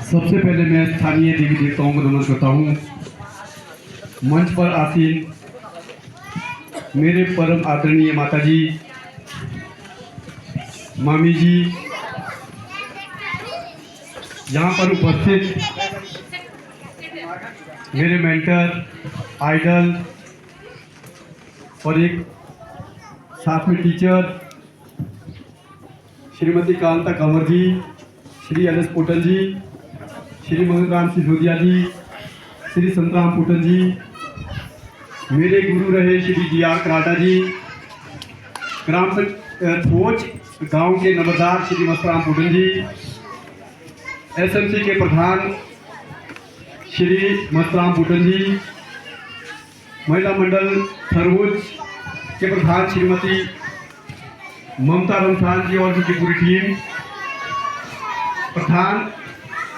सबसे पहले मैं स्थानीय देवी देवताओं को नमन करता हूँ। मंच पर आसीन मेरे परम आदरणीय माताजी, मामी जी, यहाँ पर उपस्थित मेरे मेंटर, आइडल और एक साथ में टीचर श्रीमती कांता कंवर जी, श्री एल एस पोटल जी, श्री मंगलराम सिसोदिया जी, श्री संतराम पोटल जी, मेरे गुरु रहे श्री जी आर कराटा जी, ग्राम थोच गांव के नंबरदार श्री मस्तराम पोटल जी, एसएमसी के प्रधान श्री मस्तराम पोटल जी, महिला मंडल खरगोज के प्रधान श्रीमती ममता रमसान जी और उनकी पूरी टीम, प्रधान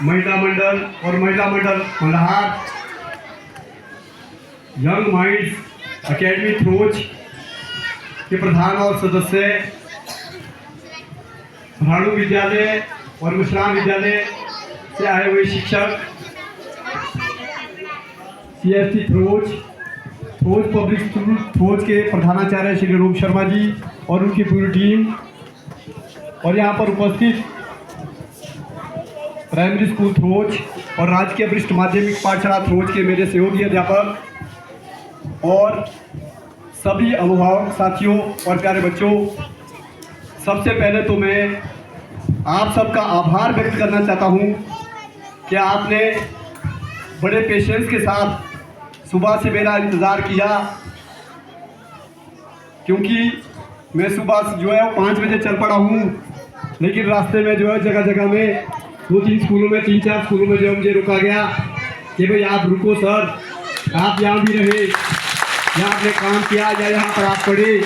महिला मंडल और Mahila Mandal Malhar, young minds academy through के प्रधान और सदस्य, भाड़ू विद्यालय और विश्राम विद्यालय से आए हुए शिक्षक, CST throws public school throws के प्रधानाचार्य श्री रूप शर्मा जी और उनकी पूरी टीम, और यहाँ पर उपस्थित प्राइमरी स्कूल थ्रोज और राजकीय वरिष्ठ माध्यमिक पाठशाला थ्रोज के मेरे सहयोगी अध्यापक और सभी अभिभावक साथियों और प्यारे बच्चों, सबसे पहले तो मैं आप सबका आभार व्यक्त करना चाहता हूँ कि आपने बड़े पेशेंस के साथ सुबह से मेरा इंतज़ार किया, क्योंकि मैं सुबह जो है 5 बजे चल पड़ा हूँ, लेकिन रास्ते में जो है जगह जगह में 2-3 स्कूलों में 3-4 स्कूलों में जो मुझे रुका गया कि भाई आप रुको सर, आप यहाँ भी रहे, यहाँ आपने काम किया या यहाँ पर आप पढ़े।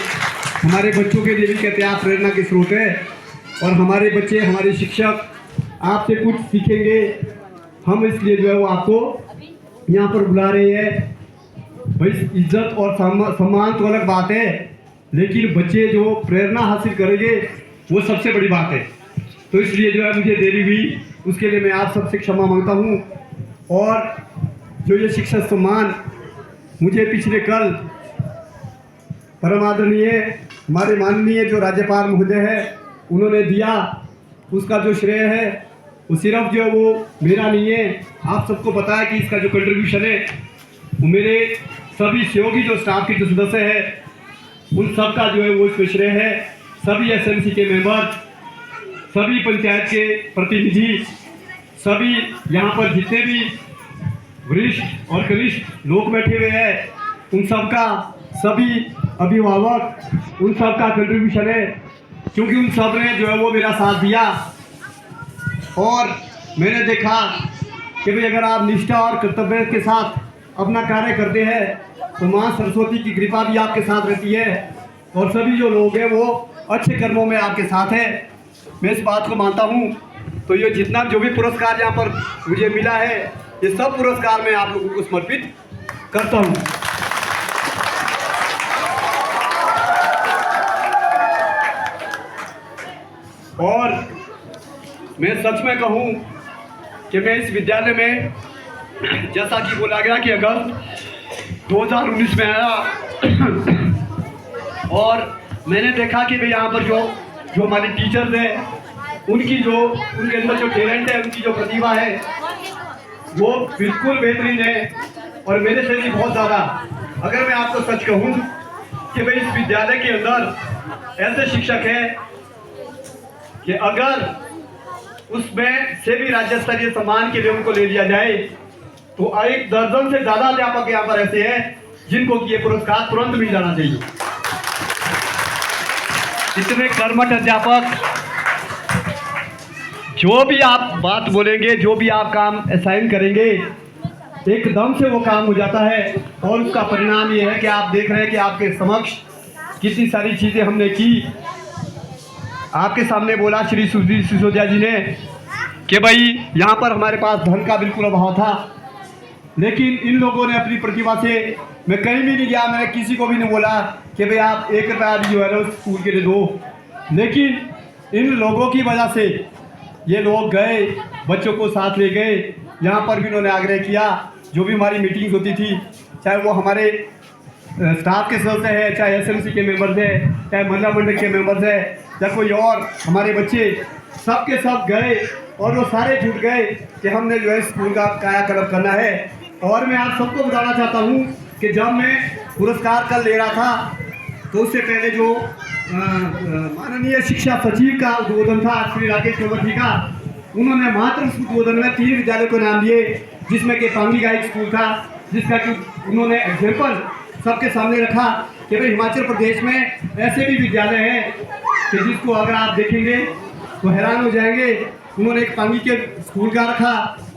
हमारे बच्चों के लिए भी कहते हैं आप प्रेरणा के स्रोत है, और हमारे बच्चे, हमारे शिक्षक आपसे कुछ सीखेंगे, हम इसलिए जो है वो आपको यहाँ पर बुला रहे हैं। भाई इज्जत और सम्मान तो अलग बात है, लेकिन बच्चे जो प्रेरणा हासिल करेंगे वो सबसे बड़ी बात है। तो इसलिए जो है मुझे देरी हुई, उसके लिए मैं आप सबसे क्षमा मांगता हूँ। और जो ये शिक्षक सम्मान मुझे पिछले कल परम आदरणीय हमारे माननीय जो राज्यपाल महोदय है उन्होंने दिया, उसका जो श्रेय है वो सिर्फ जो है वो मेरा नहीं है, आप सबको पता है कि इसका जो कंट्रीब्यूशन है वो मेरे सभी सहयोगी जो स्टाफ के जो सदस्य हैं उन सब का जो है वो इसमें श्रेय है। सभी एसएमसी के मेंबर, सभी पंचायत के प्रतिनिधि, सभी यहाँ पर जितने भी वरिष्ठ और कनिष्ठ लोग बैठे हुए हैं, उन सब का, सभी अभिभावक, उन सब का कंट्रीब्यूशन है, क्योंकि उन सब ने जो है वो मेरा साथ दिया। और मैंने देखा कि भाई अगर आप निष्ठा और कर्तव्य के साथ अपना कार्य करते हैं तो माँ सरस्वती की कृपा भी आपके साथ रहती है, और सभी जो लोग हैं वो अच्छे कर्मों में आपके साथ है। मैं इस बात को मानता हूँ। तो ये जितना जो भी पुरस्कार यहाँ पर मुझे मिला है, ये सब पुरस्कार मैं आप लोगों को समर्पित करता हूँ। और मैं सच में कहूँ कि मैं इस विद्यालय में, जैसा कि बोला गया कि अगस्त 2019 में आया, और मैंने देखा कि भाई यहाँ पर जो हमारे टीचर्स हैं उनके अंदर जो टैलेंट है, उनकी जो प्रतिभा है वो बिल्कुल बेहतरीन है, और मेरे से भी बहुत ज़्यादा। अगर मैं आपको सच कहूँ कि भाई इस विद्यालय के अंदर ऐसे शिक्षक हैं कि अगर उसमें से भी राज्य स्तरीय सम्मान के लिए उनको ले लिया जाए तो 1 दर्जन से ज़्यादा अध्यापक यहाँ पर ऐसे हैं जिनको कि ये पुरस्कार तुरंत मिल जाना चाहिए। इतने कर्मठ अध्यापक, जो भी आप बात बोलेंगे, जो भी आप काम असाइन करेंगे, एकदम से वो काम हो जाता है। और उसका परिणाम ये है कि आप देख रहे हैं कि आपके समक्ष कितनी सारी चीज़ें हमने की। आपके सामने बोला श्री सुधीर सिसोदिया जी ने कि भाई यहाँ पर हमारे पास धन का बिल्कुल अभाव था, लेकिन इन लोगों ने अपनी प्रतिभा से, मैं कहीं भी नहीं गया, मैंने किसी को भी नहीं बोला कि भाई आप 1 रुपया भी जो है ना स्कूल के लिए दो, लेकिन इन लोगों की वजह से ये लोग गए, बच्चों को साथ ले गए। यहाँ पर भी उन्होंने आग्रह किया, जो भी हमारी मीटिंग्स होती थी, चाहे वो हमारे स्टाफ के सदस्य हैं, चाहे एसएमसी के मेंबर्स हैं, चाहे महिला मंडल के मेंबर्स हैं, या कोई और हमारे बच्चे, सब के सब गए और वो सारे जुट गए कि हमने जो है स्कूल का कायाकल्प करना है। और मैं आप सबको बताना चाहता हूँ कि जब मैं पुरस्कार कल ले रहा था तो उससे पहले जो माननीय शिक्षा सचिव का उद्बोधन था श्री राकेश कंवर जी का, उन्होंने मात्र उस उद्बोधन में 3 विद्यालयों को नाम दिए, जिसमें कि पांगी गाइड स्कूल था, जिसका कि उन्होंने एग्जाम्पल सबके सामने रखा कि भाई हिमाचल प्रदेश में ऐसे भी विद्यालय हैं कि जिसको अगर आप देखेंगे तो हैरान हो जाएंगे। उन्होंने एक पांगी के स्कूल का रखा,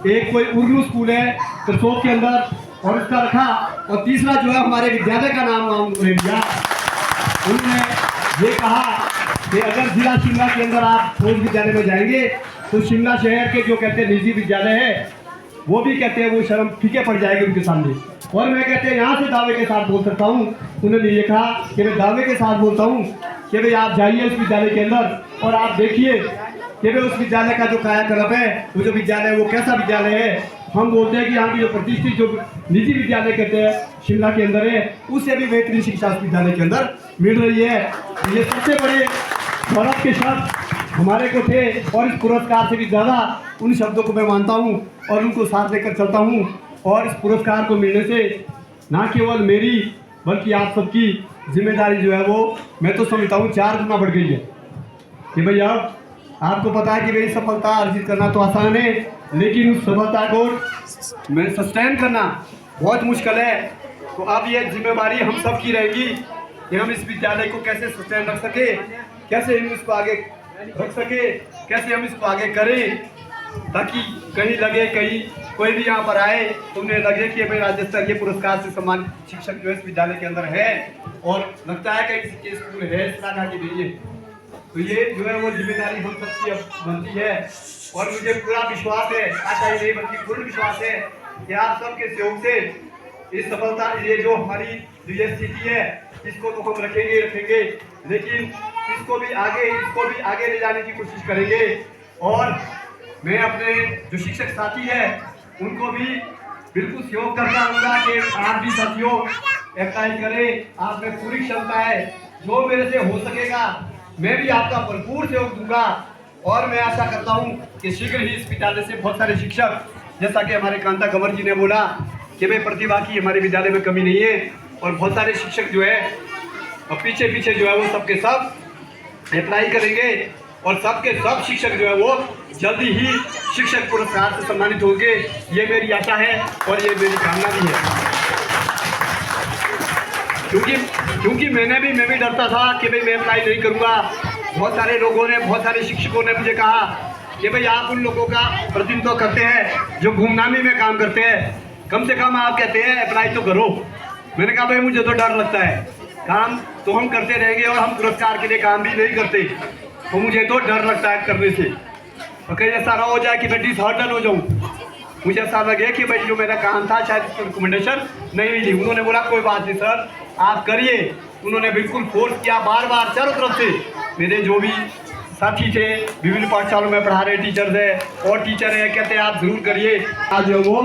एक कोई उर्दू स्कूल है करसोग के अंदर और इसका रखा, और तीसरा जो है हमारे विद्यालय का नाम उन्होंने दिया। उन्होंने ये कहा कि अगर जिला शिमला के अंदर आप फौज विद्यालय में जाएंगे तो शिमला शहर के जो कहते हैं निजी विद्यालय है, वो भी कहते हैं वो शर्म फीके पड़ जाएगी उनके सामने। और मैं कहते हैं यहाँ से दावे के साथ बोल सकता हूँ, उन्होंने ये कहा कि मैं दावे के साथ बोलता हूँ कि भाई आप जाइए उस विद्यालय के अंदर और आप देखिए कि भाई उस विद्यालय का जो कायाकल्प है, वो जो विद्यालय है वो कैसा विद्यालय है। हम बोलते हैं कि यहाँ की जो प्रतिष्ठित जो निजी विद्यालय कहते हैं शिमला के अंदर है, उससे भी बेहतरीन शिक्षा उस विद्यालय के अंदर मिल रही है। ये सबसे बड़े गौरव के शब्द हमारे को थे और इस पुरस्कार से भी ज़्यादा उन शब्दों को मैं मानता हूँ और उनको साथ लेकर चलता हूँ। और इस पुरस्कार को मिलने से ना केवल मेरी बल्कि आप सबकी जिम्मेदारी जो है वो मैं तो समझता हूँ 4 गुना बढ़ गई है कि भाई अब आपको पता है कि भाई सफलता अर्जित करना तो आसान है, लेकिन उस सफलता को मैं सस्टेन करना बहुत मुश्किल है। तो अब ये जिम्मेदारी हम सब की रहेगी कि हम इस विद्यालय को कैसे सस्टेन रख सके, कैसे हम इसको आगे रख सके, कैसे हम इसको आगे करें, ताकि कहीं लगे कहीं कोई भी यहाँ पर आए तो उन्हें लगे कि भाई राज्य स्तरीय पुरस्कार से सम्मानित शिक्षक जो इस विद्यालय के अंदर है और लगता है कि किसी स्कूल है इस तरह की नहीं है। तो ये जो है वो जिम्मेदारी हम सबकी अब बनती है और मुझे पूरा विश्वास है, आशा ही नहीं बल्कि पूर्ण विश्वास है कि आप सबके सहयोग से इस सफलता, ये जो हमारी जो ये स्थिति है इसको तो हम रखेंगे, लेकिन इसको भी आगे ले जाने की कोशिश करेंगे। और मैं अपने जो शिक्षक साथी है उनको भी बिल्कुल सहयोग करता रहूँगा कि आप भी साथियों अप्लाई करें, आप में पूरी क्षमता है, जो मेरे से हो सकेगा मैं भी आपका भरपूर सहयोग दूंगा। और मैं आशा करता हूं कि शीघ्र ही इस विद्यालय से बहुत सारे शिक्षक, जैसा कि हमारे कांता कंवर जी ने बोला कि भाई प्रतिभा की हमारे विद्यालय में कमी नहीं है, और बहुत सारे शिक्षक जो है और पीछे जो है वो सबके सब अप्लाई करेंगे और सबके सब शिक्षक जो है वो जल्दी ही शिक्षक पुरस्कार से सम्मानित होंगे। ये मेरी आशा है और ये मेरी कामना भी है, क्योंकि मैं भी डरता था कि भाई मैं अप्लाई नहीं करूँगा। बहुत सारे लोगों ने, बहुत सारे शिक्षकों ने मुझे कहा कि भाई आप उन लोगों का प्रतिनिधित्व करते हैं जो गुमनामी में काम करते हैं, कम से कम आप कहते हैं अप्लाई तो करो। मैंने कहा भाई मुझे तो डर लगता है, काम तो हम करते रहेंगे और हम पुरस्कार के लिए काम भी नहीं करते, तो मुझे तो डर लगता है करने से। और कहीं ऐसा ना हो जाए कि मैं डिसहार्टन हो जाऊँ, मुझे ऐसा लगे कि भाई जो मेरा काम था शायद इसकी रिकमेंडेशन नहीं मिली। उन्होंने बोला कोई बात नहीं सर आप करिए। उन्होंने बिल्कुल फोर्स किया बार चारों तरफ से। मेरे जो भी साथी थे, विभिन्न पाठशालों में पढ़ा रहे टीचर्स हैं और टीचर हैं, कहते हैं आप जरूर करिए। आज जो वो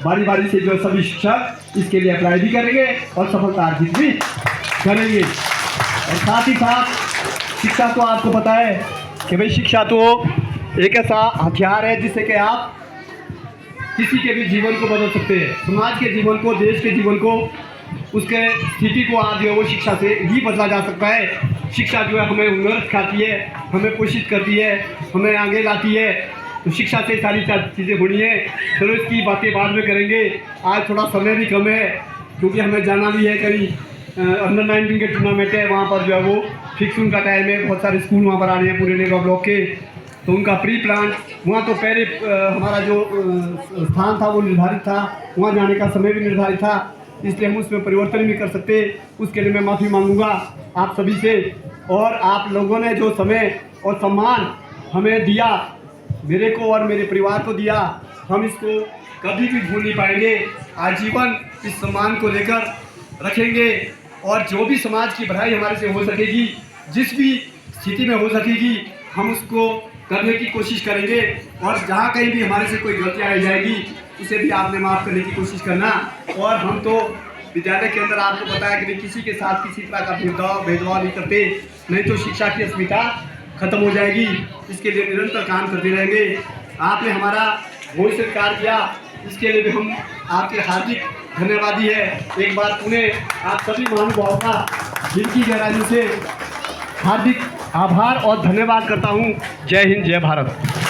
बारी से जो सभी शिक्षक इसके लिए अप्लाई भी करेंगे और सफलता अर्जित भी करेंगे। और साथ ही साथ शिक्षा तो आपको पता है कि भाई शिक्षा तो एक ऐसा हथियार है जिससे कि आप किसी के भी जीवन को बदल सकते हैं, समाज के जीवन को, देश के जीवन को, उसके स्थिति को आप जो है वो शिक्षा से ही बदला जा सकता है। शिक्षा जो है हमें हुनर सिखाती है, हमें पोषित करती है, हमें आगे लाती है। तो शिक्षा से सारी चीज़ें होनी है। चलो इसकी बातें बाद में करेंगे, आज थोड़ा समय भी कम है क्योंकि हमें जाना भी है कहीं अंडर 19 के टूर्नामेंट है, वहाँ पर जो है वो फिक्स उनका टाइम है। बहुत सारे स्कूल वहाँ पर आ रहे हैं पूरे नेगा ब्लॉक के, तो उनका प्री प्लान वहाँ तो पहले हमारा जो स्थान था वो निर्धारित था, वहाँ जाने का समय भी निर्धारित था, इसलिए हम उसमें परिवर्तन भी कर सकते। उसके लिए मैं माफ़ी मांगूंगा आप सभी से। और आप लोगों ने जो समय और सम्मान हमें दिया, मेरे को और मेरे परिवार को दिया, हम इसको कभी भी भूल नहीं पाएंगे। आजीवन इस सम्मान को लेकर रखेंगे और जो भी समाज की भलाई हमारे से हो सकेगी, जिस भी स्थिति में हो सकेगी, हम उसको करने की कोशिश करेंगे और जहाँ कहीं भी हमारे से कोई गलतियाँ रह जाएगी उसे भी आपने माफ़ करने की कोशिश करना। और हम तो विद्यालय के अंदर आपको बताया कि किसी के साथ किसी तरह का भेदभाव नहीं करते, नहीं तो शिक्षा की अस्मिता खत्म हो जाएगी। इसके लिए निरंतर काम करते रहेंगे। आपने हमारा भोज स्वीकार किया, इसके लिए भी हम आपके हार्दिक धन्यवादी है। एक बार पुनः आप सभी महानुभावों का दिल की गहराई से हार्दिक आभार और धन्यवाद करता हूँ। जय हिंद, जय भारत।